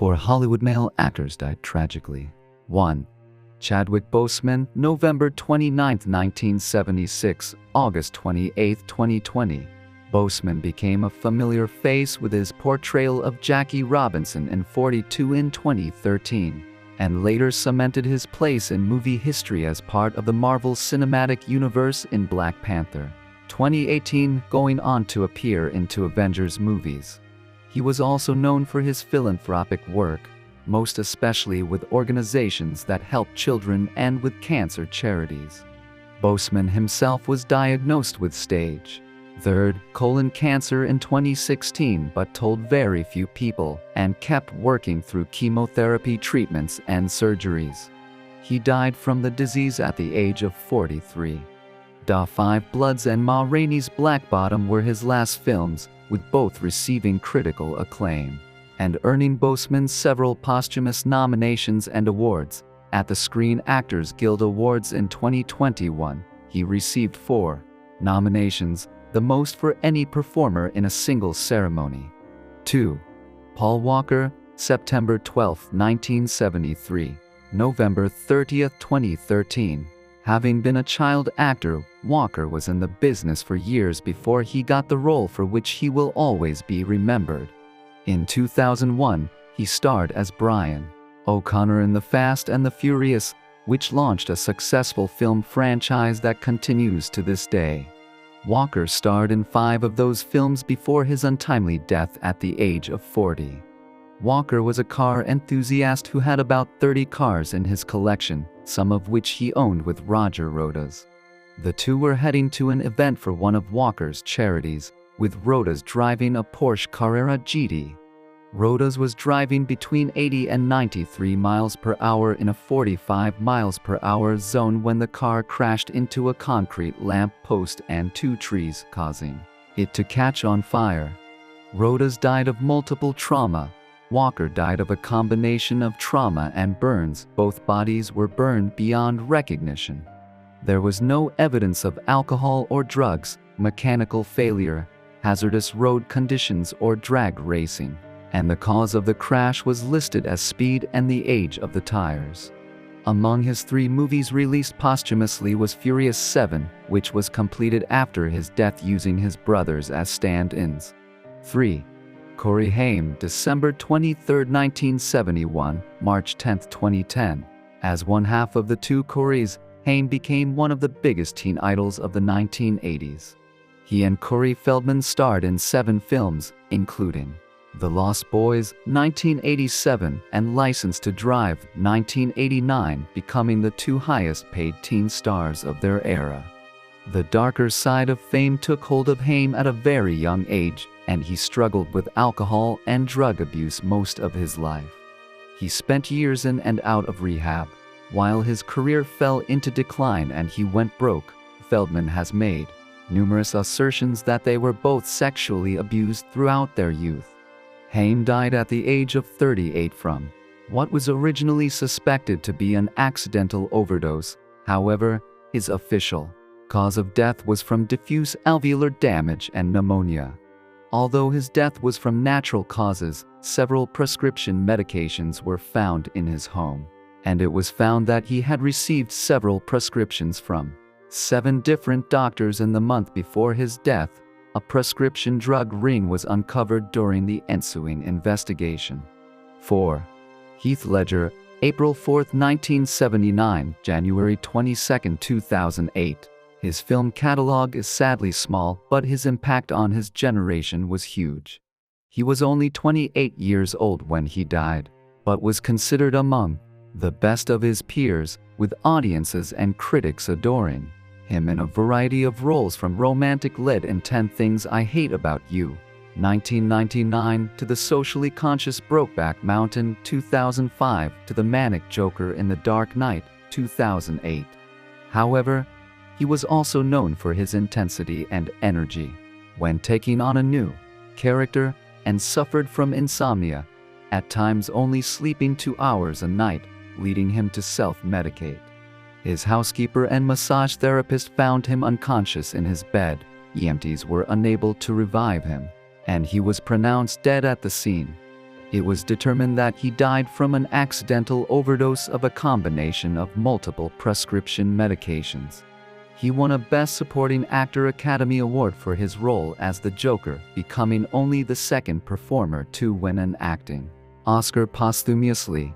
Four Hollywood male actors died tragically. 1. Chadwick Boseman, November 29, 1976, August 28, 2020. Boseman became a familiar face with his portrayal of Jackie Robinson in 42 in 2013, and later cemented his place in movie history as part of the Marvel Cinematic Universe in Black Panther 2018, going on to appear in 2 Avengers movies. He was also known for his philanthropic work, most especially with organizations that help children and with cancer charities. Boseman himself was diagnosed with stage 3 colon cancer in 2016 but told very few people and kept working through chemotherapy treatments and surgeries. He died from the disease at the age of 43. Da 5 Bloods and Ma Rainey's Black Bottom were his last films, with both receiving critical acclaim and earning Boseman several posthumous nominations and awards. At the Screen Actors Guild Awards in 2021, he received 4 nominations, the most for any performer in a single ceremony. 2. Paul Walker, September 12, 1973, November 30, 2013. Having been a child actor, Walker was in the business for years before he got the role for which he will always be remembered. In 2001, he starred as Brian O'Connor in The Fast and the Furious, which launched a successful film franchise that continues to this day. Walker starred in 5 of those films before his untimely death at the age of 40. Walker was a car enthusiast who had about 30 cars in his collection, some of which he owned with Roger Rodas. The two were heading to an event for one of Walker's charities, with Rodas driving a Porsche Carrera GT. Rodas was driving between 80 and 93 miles per hour in a 45 miles per hour zone when the car crashed into a concrete lamp post and 2 trees, causing it to catch on fire. Rodas died of multiple trauma. Walker died of a combination of trauma and burns. Both bodies were burned beyond recognition. There was no evidence of alcohol or drugs, mechanical failure, hazardous road conditions, or drag racing, and the cause of the crash was listed as speed and the age of the tires. Among his 3 movies released posthumously was Furious 7, which was completed after his death using his brothers as stand-ins. 3. Corey Haim, December 23, 1971, March 10, 2010. As one half of the 2 Coreys, Haim became one of the biggest teen idols of the 1980s. He and Corey Feldman starred in 7 films, including The Lost Boys, 1987, and License to Drive, 1989, becoming the 2 highest-paid teen stars of their era. The darker side of fame took hold of Haim at a very young age, and he struggled with alcohol and drug abuse most of his life. He spent years in and out of rehab. While his career fell into decline and he went broke, Feldman has made numerous assertions that they were both sexually abused throughout their youth. Haim died at the age of 38 from what was originally suspected to be an accidental overdose. However, his official cause of death was from diffuse alveolar damage and pneumonia. Although his death was from natural causes, several prescription medications were found in his home, and it was found that he had received several prescriptions from 7 different doctors in the month before his death. A prescription drug ring was uncovered during the ensuing investigation. 4. Heath Ledger, April 4, 1979, January 22, 2008. His film catalog is sadly small, but his impact on his generation was huge. He was only 28 years old when he died, but was considered among the best of his peers, with audiences and critics adoring him in a variety of roles, from romantic lead in 10 Things I Hate About You, 1999, to the socially conscious Brokeback Mountain, 2005, to the manic Joker in The Dark Knight, 2008. However, he was also known for his intensity and energy when taking on a new character, and suffered from insomnia, at times only sleeping 2 hours a night, leading him to self-medicate. His housekeeper and massage therapist found him unconscious in his bed. EMTs were unable to revive him, and he was pronounced dead at the scene. It was determined that he died from an accidental overdose of a combination of multiple prescription medications. He won a Best Supporting Actor Academy Award for his role as the Joker, becoming only the second performer to win an acting Oscar posthumously.